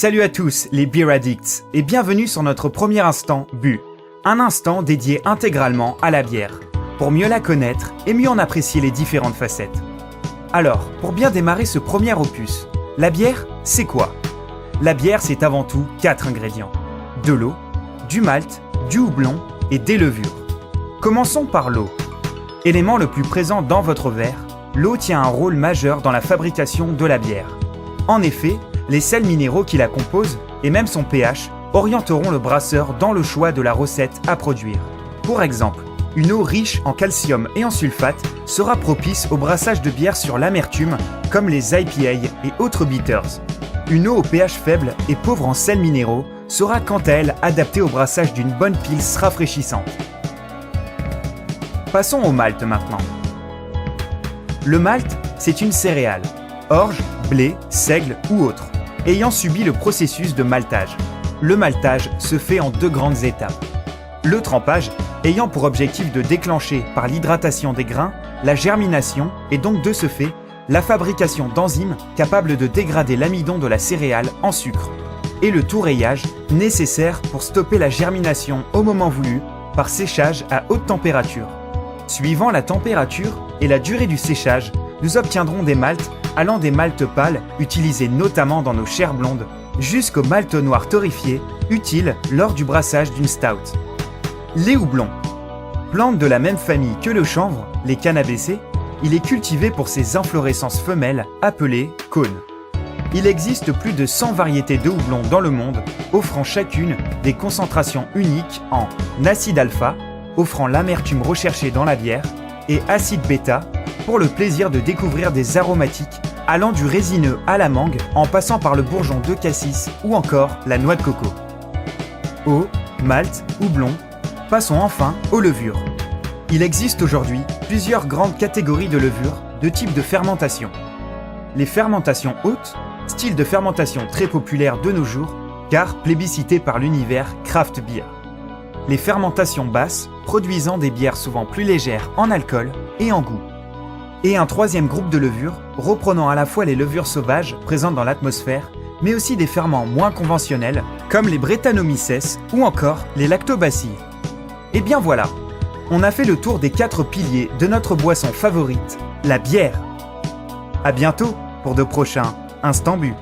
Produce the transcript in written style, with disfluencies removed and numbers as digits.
Salut à tous les Beer Addicts et bienvenue sur notre premier instant Bu, un instant dédié intégralement à la bière, pour mieux la connaître et mieux en apprécier les différentes facettes. Alors, pour bien démarrer ce premier opus, la bière, c'est quoi? La bière, c'est avant tout 4 ingrédients. De l'eau, du malt, du houblon et des levures. Commençons par l'eau. Élément le plus présent dans votre verre, l'eau tient un rôle majeur dans la fabrication de la bière. En effet, les sels minéraux qui la composent, et même son pH, orienteront le brasseur dans le choix de la recette à produire. Pour exemple, une eau riche en calcium et en sulfate sera propice au brassage de bières sur l'amertume, comme les IPA et autres bitters. Une eau au pH faible et pauvre en sels minéraux sera quant à elle adaptée au brassage d'une bonne pils rafraîchissante. Passons au malt maintenant. Le malt, c'est une céréale, orge, blé, seigle ou autre, ayant subi le processus de maltage. Le maltage se fait en 2 grandes étapes. Le trempage ayant pour objectif de déclencher par l'hydratation des grains la germination et donc de ce fait la fabrication d'enzymes capables de dégrader l'amidon de la céréale en sucre. Et le tourreillage nécessaire pour stopper la germination au moment voulu par séchage à haute température. Suivant la température et la durée du séchage, nous obtiendrons des maltes allant des maltes pâles utilisés notamment dans nos chairs blondes jusqu'aux maltes noirs torréfiés utiles lors du brassage d'une stout. Les houblons. Plante de la même famille que le chanvre, les cannabacées, il est cultivé pour ses inflorescences femelles appelées cônes. Il existe plus de 100 variétés de houblons dans le monde, offrant chacune des concentrations uniques en acide alpha, offrant l'amertume recherchée dans la bière, et acide bêta, pour le plaisir de découvrir des aromatiques allant du résineux à la mangue en passant par le bourgeon de cassis ou encore la noix de coco. Eau, malt, houblon, passons enfin aux levures. Il existe aujourd'hui plusieurs grandes catégories de levures de type de fermentation. Les fermentations hautes, style de fermentation très populaire de nos jours car plébiscité par l'univers craft beer. Les fermentations basses, produisant des bières souvent plus légères en alcool et en goût. Et un troisième groupe de levures, reprenant à la fois les levures sauvages présentes dans l'atmosphère, mais aussi des ferments moins conventionnels, comme les Brettanomyces ou encore les lactobacilles. Et bien voilà, on a fait le tour des 4 piliers de notre boisson favorite, la bière. À bientôt pour de prochains Instants Bu.